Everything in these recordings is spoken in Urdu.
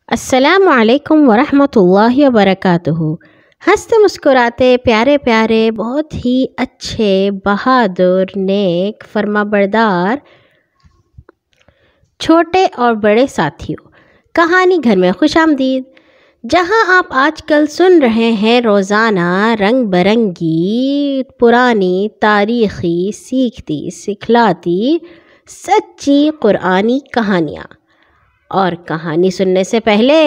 السلام علیکم ورحمۃ اللہ وبرکاتہ۔ ہنستے مسکراتے پیارے پیارے بہت ہی اچھے بہادر نیک فرما بردار چھوٹے اور بڑے ساتھیوں، کہانی گھر میں خوش آمدید۔ جہاں آپ آج کل سن رہے ہیں روزانہ رنگ برنگی پرانی تاریخی سیکھتی سکھلاتی سچی قرآنی کہانیاں، اور کہانی سننے سے پہلے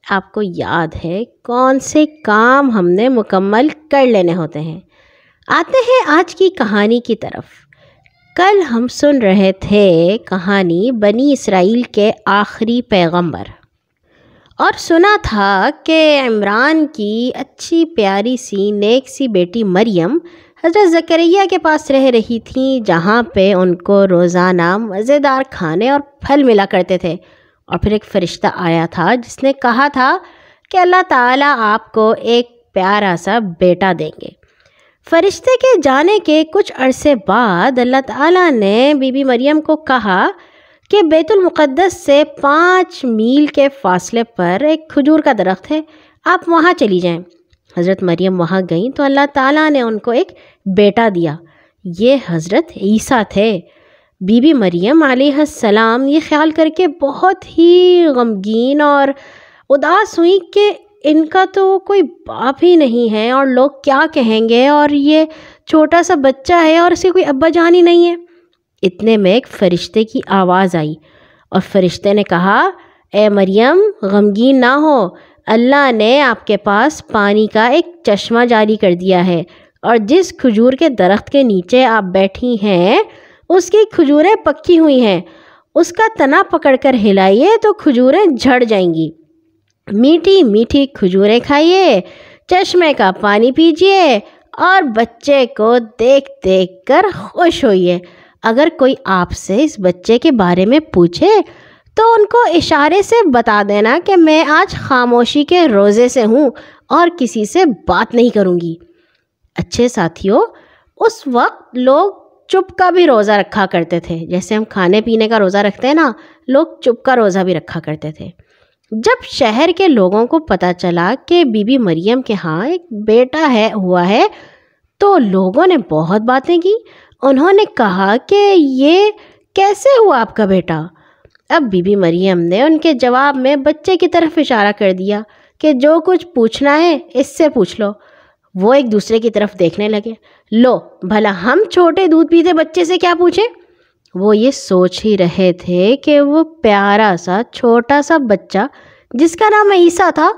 آپ کو یاد ہے کون سے کام ہم نے مکمل کر لینے ہوتے ہیں۔ آتے ہیں آج کی کہانی کی طرف۔ کل ہم سن رہے تھے کہانی بنی اسرائیل کے آخری پیغمبر، اور سنا تھا کہ عمران کی اچھی پیاری سی نیک سی بیٹی مریم حضرت زکریا کے پاس رہ رہی تھیں، جہاں پہ ان کو روزانہ مزیدار کھانے اور پھل ملا کرتے تھے۔ اور پھر ایک فرشتہ آیا تھا جس نے کہا تھا کہ اللہ تعالیٰ آپ کو ایک پیارا سا بیٹا دیں گے۔ فرشتے کے جانے کے کچھ عرصے بعد اللہ تعالیٰ نے بی بی مریم کو کہا کہ بیت المقدس سے 5 میل کے فاصلے پر ایک کھجور کا درخت ہے، آپ وہاں چلی جائیں۔ حضرت مریم وہاں گئیں تو اللہ تعالیٰ نے ان کو ایک بیٹا دیا۔ یہ حضرت عیسیٰ تھے۔ بی بی مریم علیہ السلام یہ خیال کر کے بہت ہی غمگین اور اداس ہوئی کہ ان کا تو کوئی باپ ہی نہیں ہے، اور لوگ کیا کہیں گے، اور یہ چھوٹا سا بچہ ہے اور اسے کوئی ابا جان ہی نہیں ہے۔ اتنے میں ایک فرشتے کی آواز آئی، اور فرشتے نے کہا، اے مریم غمگین نہ ہو، اللہ نے آپ کے پاس پانی کا ایک چشمہ جاری کر دیا ہے، اور جس کھجور کے درخت کے نیچے آپ بیٹھی ہیں اس کی کھجوریں پکی ہوئی ہیں، اس کا تنا پکڑ کر ہلائیے تو کھجوریں جھڑ جائیں گی۔ میٹھی میٹھی کھجوریں کھائیے، چشمے کا پانی پیجیے، اور بچے کو دیکھ دیکھ کر خوش ہوئیے۔ اگر کوئی آپ سے اس بچے کے بارے میں پوچھے تو ان کو اشارے سے بتا دینا کہ میں آج خاموشی کے روزے سے ہوں اور کسی سے بات نہیں کروں گی۔ اچھے ساتھیوں، اس وقت لوگ چپ کا بھی روزہ رکھا کرتے تھے، جیسے ہم کھانے پینے کا روزہ رکھتے ہیں نا، لوگ چپ کا روزہ بھی رکھا کرتے تھے۔ جب شہر کے لوگوں کو پتہ چلا کہ بی بی مریم کے ہاں ایک بیٹا ہوا ہے تو لوگوں نے بہت باتیں کی۔ انہوں نے کہا کہ یہ کیسے ہوا آپ کا بیٹا؟ اب بی بی مریم نے ان کے جواب میں بچے کی طرف اشارہ کر دیا کہ جو کچھ پوچھنا ہے اس سے پوچھ لو۔ وہ ایک دوسرے کی طرف دیکھنے لگے، لو بھلا ہم چھوٹے دودھ پیتے بچے سے کیا پوچھیں؟ وہ یہ سوچ ہی رہے تھے کہ وہ پیارا سا چھوٹا سا بچہ جس کا نام عیسیٰ تھا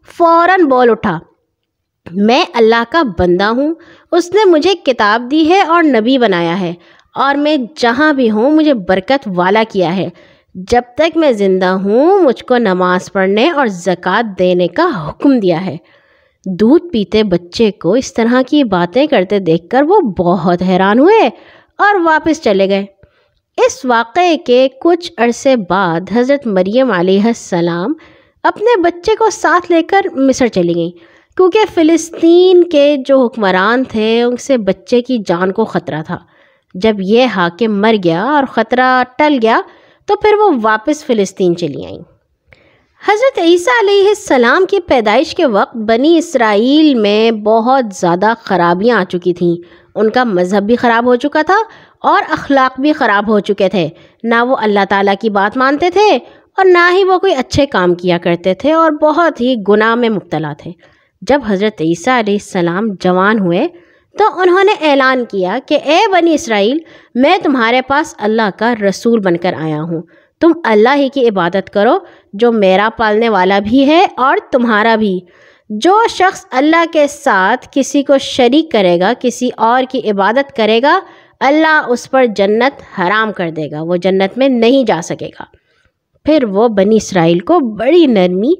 فوراً بول اٹھا، میں اللہ کا بندہ ہوں، اس نے مجھے کتاب دی ہے اور نبی بنایا ہے، اور میں جہاں بھی ہوں مجھے برکت والا کیا ہے۔ جب تک میں زندہ ہوں مجھ کو نماز پڑھنے اور زکوٰۃ دینے کا حکم دیا ہے۔ دودھ پیتے بچے کو اس طرح کی باتیں کرتے دیکھ کر وہ بہت حیران ہوئے اور واپس چلے گئے۔ اس واقعے کے کچھ عرصے بعد حضرت مریم علیہ السلام اپنے بچے کو ساتھ لے کر مصر چلی گئیں، کیونکہ فلسطین کے جو حکمران تھے ان سے بچے کی جان کو خطرہ تھا۔ جب یہ حاکم مر گیا اور خطرہ ٹل گیا تو پھر وہ واپس فلسطین چلی آئیں۔ حضرت عیسیٰ علیہ السلام کی پیدائش کے وقت بنی اسرائیل میں بہت زیادہ خرابیاں آ چکی تھیں۔ ان کا مذہب بھی خراب ہو چکا تھا اور اخلاق بھی خراب ہو چکے تھے۔ نہ وہ اللہ تعالیٰ کی بات مانتے تھے اور نہ ہی وہ کوئی اچھے کام کیا کرتے تھے، اور بہت ہی گناہ میں مبتلا تھے۔ جب حضرت عیسیٰ علیہ السلام جوان ہوئے تو انہوں نے اعلان کیا کہ اے بنی اسرائیل، میں تمہارے پاس اللہ کا رسول بن کر آیا ہوں، تم اللہ ہی کی عبادت کرو جو میرا پالنے والا بھی ہے اور تمہارا بھی۔ جو شخص اللہ کے ساتھ کسی کو شریک کرے گا، کسی اور کی عبادت کرے گا، اللہ اس پر جنت حرام کر دے گا، وہ جنت میں نہیں جا سکے گا۔ پھر وہ بنی اسرائیل کو بڑی نرمی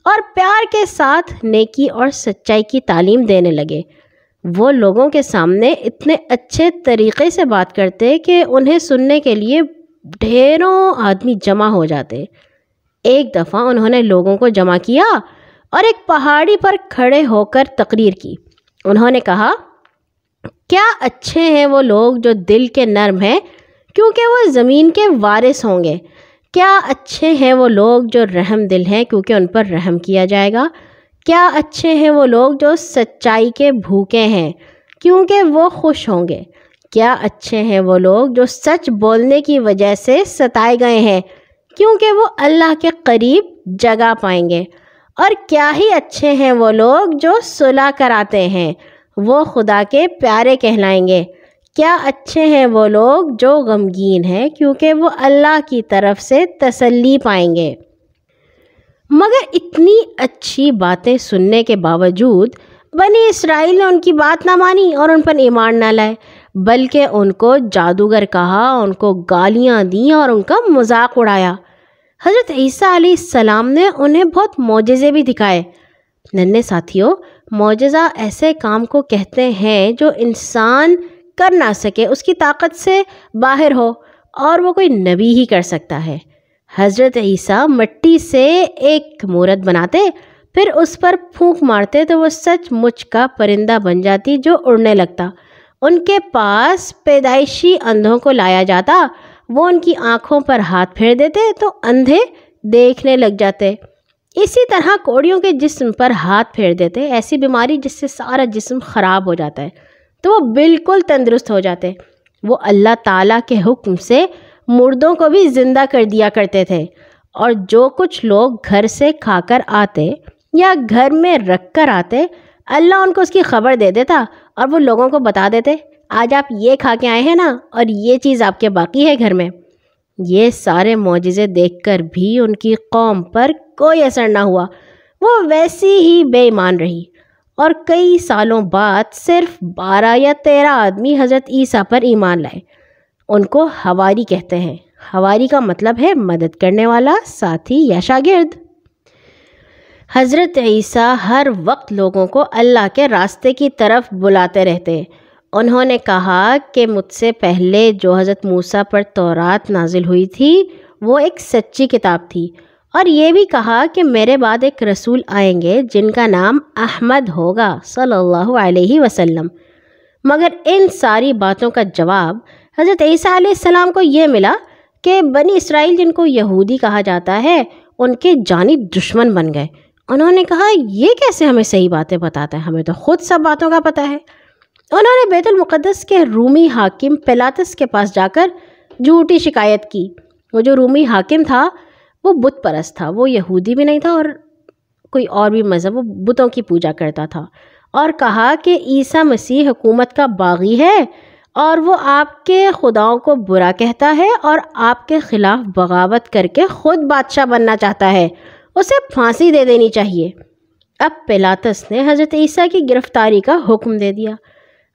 اور پیار کے ساتھ نیکی اور سچائی کی تعلیم دینے لگے۔ وہ لوگوں کے سامنے اتنے اچھے طریقے سے بات کرتے کہ انہیں سننے کے لیے ڈھیروں آدمی جمع ہو جاتے۔ ایک دفعہ انہوں نے لوگوں کو جمع کیا اور ایک پہاڑی پر کھڑے ہو کر تقریر کی۔ انہوں نے کہا، کیا اچھے ہیں وہ لوگ جو دل کے نرم ہیں، کیونکہ وہ زمین کے وارث ہوں گے۔ کیا اچھے ہیں وہ لوگ جو رحم دل ہیں کیونکہ ان پر رحم کیا جائے گا۔ کیا اچھے ہیں وہ لوگ جو سچائی کے بھوکے ہیں کیونکہ وہ خوش ہوں گے۔ کیا اچھے ہیں وہ لوگ جو سچ بولنے کی وجہ سے ستائے گئے ہیں کیونکہ وہ اللہ کے قریب جگہ پائیں گے۔ اور کیا ہی اچھے ہیں وہ لوگ جو صلح کراتے ہیں، وہ خدا کے پیارے کہلائیں گے۔ کیا اچھے ہیں وہ لوگ جو غمگین ہیں کیونکہ وہ اللہ کی طرف سے تسلی پائیں گے۔ مگر اتنی اچھی باتیں سننے کے باوجود بنی اسرائیل نے ان کی بات نہ مانی اور ان پر ایمان نہ لائے، بلکہ ان کو جادوگر کہا، ان کو گالیاں دیں اور ان کا مذاق اڑایا۔ حضرت عیسیٰ علیہ السلام نے انہیں بہت معجزے بھی دکھائے۔ ننھے ساتھیوں، معجزہ ایسے کام کو کہتے ہیں جو انسان کر نہ سکے، اس کی طاقت سے باہر ہو، اور وہ کوئی نبی ہی کر سکتا ہے۔ حضرت عیسیٰ مٹی سے ایک مورت بناتے، پھر اس پر پھونک مارتے تو وہ سچ مچ کا پرندہ بن جاتی جو اڑنے لگتا۔ ان کے پاس پیدائشی اندھوں کو لایا جاتا، وہ ان کی آنکھوں پر ہاتھ پھیر دیتے تو اندھے دیکھنے لگ جاتے۔ اسی طرح کوڑیوں کے جسم پر ہاتھ پھیر دیتے، ایسی بیماری جس سے سارا جسم خراب ہو جاتا ہے، تو وہ بالکل تندرست ہو جاتے۔ وہ اللہ تعالیٰ کے حکم سے مردوں کو بھی زندہ کر دیا کرتے تھے، اور جو کچھ لوگ گھر سے کھا کر آتے یا گھر میں رکھ کر آتے، اللہ ان کو اس کی خبر دے دیتا اور وہ لوگوں کو بتا دیتے، آج آپ یہ کھا کے آئے ہیں نا، اور یہ چیز آپ کے باقی ہے گھر میں۔ یہ سارے معجزے دیکھ کر بھی ان کی قوم پر کوئی اثر نہ ہوا، وہ ویسی ہی بے ایمان رہی، اور کئی سالوں بعد صرف 12 یا 13 آدمی حضرت عیسیٰ پر ایمان لائے۔ ان کو حواری کہتے ہیں۔ حواری کا مطلب ہے مدد کرنے والا، ساتھی یا شاگرد۔ حضرت عیسیٰ ہر وقت لوگوں کو اللہ کے راستے کی طرف بلاتے رہتے۔ انہوں نے کہا کہ مجھ سے پہلے جو حضرت موسیٰ پر تورات نازل ہوئی تھی وہ ایک سچی کتاب تھی، اور یہ بھی کہا کہ میرے بعد ایک رسول آئیں گے جن کا نام احمد ہوگا صلی اللہ علیہ وسلم۔ مگر ان ساری باتوں کا جواب حضرت عیسیٰ علیہ السلام کو یہ ملا کہ بنی اسرائیل جن کو یہودی کہا جاتا ہے ان کے جانی دشمن بن گئے۔ انہوں نے کہا یہ کیسے ہمیں صحیح باتیں بتاتا ہے، ہمیں تو خود سب باتوں کا پتہ ہے۔ انہوں نے بیت المقدس کے رومی حاکم پیلاطس کے پاس جا کر جھوٹی شکایت کی۔ وہ جو رومی حاکم تھا وہ بت پرست تھا، وہ یہودی بھی نہیں تھا اور کوئی اور بھی مذہب، وہ بتوں کی پوجا کرتا تھا، اور کہا کہ عیسیٰ مسیح حکومت کا باغی ہے اور وہ آپ کے خداؤں کو برا کہتا ہے اور آپ کے خلاف بغاوت کر کے خود بادشاہ بننا چاہتا ہے، اسے پھانسی دے دینی چاہیے۔ اب پیلاطس نے حضرت عیسیٰ کی گرفتاری کا حکم دے دیا۔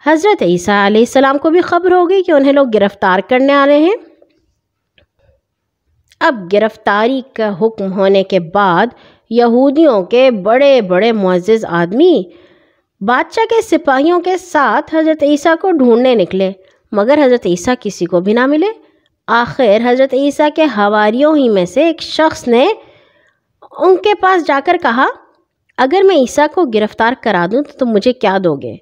حضرت عیسیٰ علیہ السلام کو بھی خبر ہو گئی کہ انہیں لوگ گرفتار کرنے آ رہے ہیں۔ اب گرفتاری کا حکم ہونے کے بعد یہودیوں کے بڑے بڑے معزز آدمی بادشاہ کے سپاہیوں کے ساتھ حضرت عیسیٰ کو ڈھونڈنے نکلے، مگر حضرت عیسیٰ کسی کو بھی نہ ملے۔ آخر حضرت عیسیٰ کے حواریوں ہی میں سے ایک شخص نے ان کے پاس جا کر کہا، اگر میں عیسیٰ کو گرفتار کرا دوں تو تم مجھے کیا دو گے؟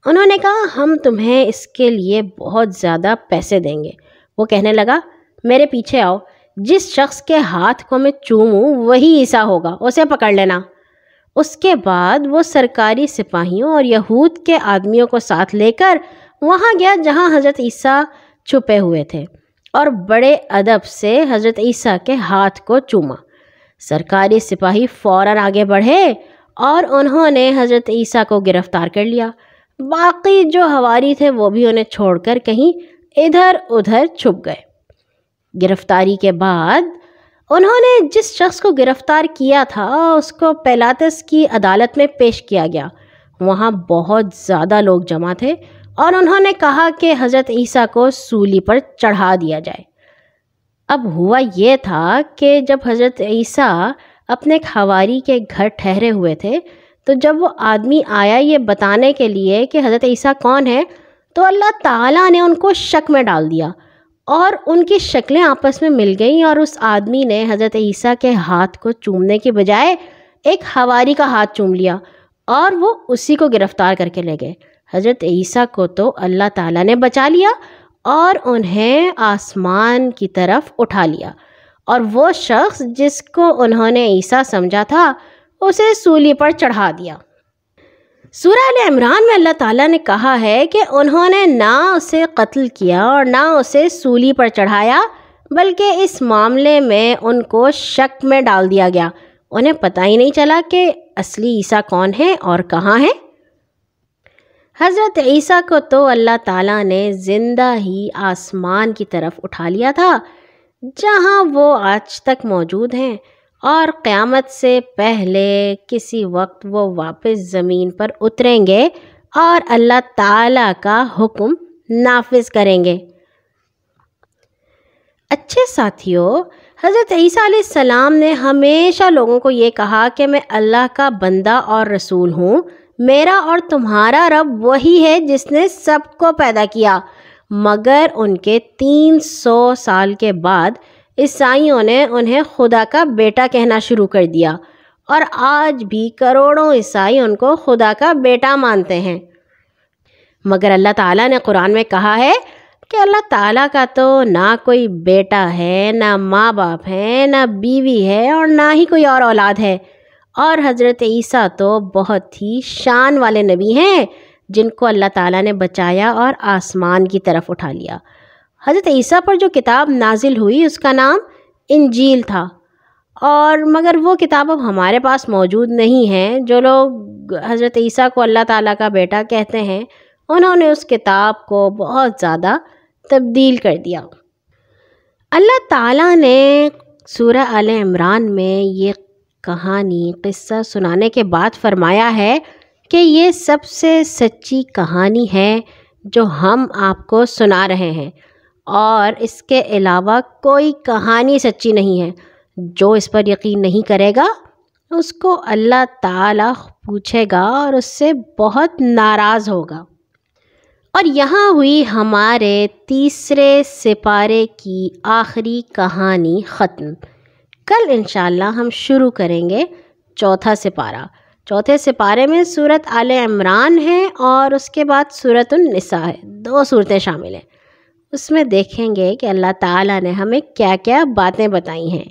انہوں نے کہا، ہم تمہیں اس کے لیے بہت زیادہ پیسے دیں گے۔ وہ کہنے لگا، میرے پیچھے آؤ، جس شخص کے ہاتھ کو میں چوموں وہی عیسیٰ ہوگا، اسے پکڑ لینا۔ اس کے بعد وہ سرکاری سپاہیوں اور یہود کے آدمیوں کو ساتھ لے کر وہاں گیا جہاں حضرت عیسیٰ چھپے ہوئے تھے، اور بڑے ادب سے حضرت عیسیٰ کے ہاتھ کو چوما۔ سرکاری سپاہی فوراً آگے بڑھے اور انہوں نے حضرت عیسیٰ کو گرفتار کر لیا۔ باقی جو حواری تھے وہ بھی انہیں چھوڑ کر کہیں ادھر ادھر چھپ گئے۔ گرفتاری کے بعد انہوں نے جس شخص کو گرفتار کیا تھا اس کو پیلاطس کی عدالت میں پیش کیا گیا۔ وہاں بہت زیادہ لوگ جمع تھے اور انہوں نے کہا کہ حضرت عیسیٰ کو سولی پر چڑھا دیا جائے۔ اب ہوا یہ تھا کہ جب حضرت عیسیٰ اپنے ایک حواری کے گھر ٹھہرے ہوئے تھے تو جب وہ آدمی آیا یہ بتانے کے لیے کہ حضرت عیسیٰ کون ہے تو اللہ تعالیٰ نے ان کو شک میں ڈال دیا اور ان کی شکلیں آپس میں مل گئیں، اور اس آدمی نے حضرت عیسیٰ کے ہاتھ کو چومنے کی بجائے ایک حواری کا ہاتھ چوم لیا اور وہ اسی کو گرفتار کر کے لے گئے۔ حضرت عیسیٰ کو تو اللہ تعالیٰ نے بچا لیا اور انہیں آسمان کی طرف اٹھا لیا، اور وہ شخص جس کو انہوں نے عیسیٰ سمجھا تھا اسے سولی پر چڑھا دیا۔ سورہ آل عمران میں اللہ تعالیٰ نے کہا ہے کہ انہوں نے نہ اسے قتل کیا اور نہ اسے سولی پر چڑھایا، بلکہ اس معاملے میں ان کو شک میں ڈال دیا گیا۔ انہیں پتہ ہی نہیں چلا کہ اصلی عیسیٰ کون ہے اور کہاں ہے۔ حضرت عیسیٰ کو تو اللہ تعالیٰ نے زندہ ہی آسمان کی طرف اٹھا لیا تھا جہاں وہ آج تک موجود ہیں، اور قیامت سے پہلے کسی وقت وہ واپس زمین پر اتریں گے اور اللہ تعالیٰ کا حکم نافذ کریں گے۔ اچھے ساتھیو، حضرت عیسیٰ علیہ السلام نے ہمیشہ لوگوں کو یہ کہا کہ میں اللہ کا بندہ اور رسول ہوں، میرا اور تمہارا رب وہی ہے جس نے سب کو پیدا کیا۔ مگر ان کے 300 سال کے بعد عیسائیوں نے انہیں خدا کا بیٹا کہنا شروع کر دیا، اور آج بھی کروڑوں عیسائی ان کو خدا کا بیٹا مانتے ہیں۔ مگر اللہ تعالیٰ نے قرآن میں کہا ہے کہ اللہ تعالیٰ کا تو نہ کوئی بیٹا ہے، نہ ماں باپ ہیں، نہ بیوی ہے، اور نہ ہی کوئی اور اولاد ہے، اور حضرت عیسیٰ تو بہت ہی شان والے نبی ہیں جن کو اللہ تعالیٰ نے بچایا اور آسمان کی طرف اٹھا لیا۔ حضرت عیسیٰ پر جو کتاب نازل ہوئی اس کا نام انجیل تھا، اور مگر وہ کتاب اب ہمارے پاس موجود نہیں ہے۔ جو لوگ حضرت عیسیٰ کو اللہ تعالیٰ کا بیٹا کہتے ہیں انہوں نے اس کتاب کو بہت زیادہ تبدیل کر دیا۔ اللہ تعالیٰ نے سورہ آل عمران میں یہ کہانی قصہ سنانے کے بعد فرمایا ہے کہ یہ سب سے سچی کہانی ہے جو ہم آپ کو سنا رہے ہیں، اور اس کے علاوہ کوئی کہانی سچی نہیں ہے۔ جو اس پر یقین نہیں کرے گا اس کو اللہ تعالیٰ پوچھے گا اور اس سے بہت ناراض ہوگا۔ اور یہاں ہوئی ہمارے تیسرے سپارے کی آخری کہانی ختم۔ کل انشاءاللہ ہم شروع کریں گے چوتھا سپارہ۔ چوتھے سپارے میں سورۃ آل عمران ہے اور اس کے بعد سورۃ النساء ہے، 2 صورتیں شامل ہیں۔ اس میں دیکھیں گے کہ اللہ تعالیٰ نے ہمیں کیا کیا باتیں بتائی ہیں۔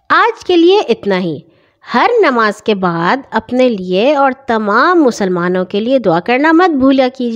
آج کے لیے اتنا ہی۔ ہر نماز کے بعد اپنے لیے اور تمام مسلمانوں کے لیے دعا کرنا مت بھولا کیجیے۔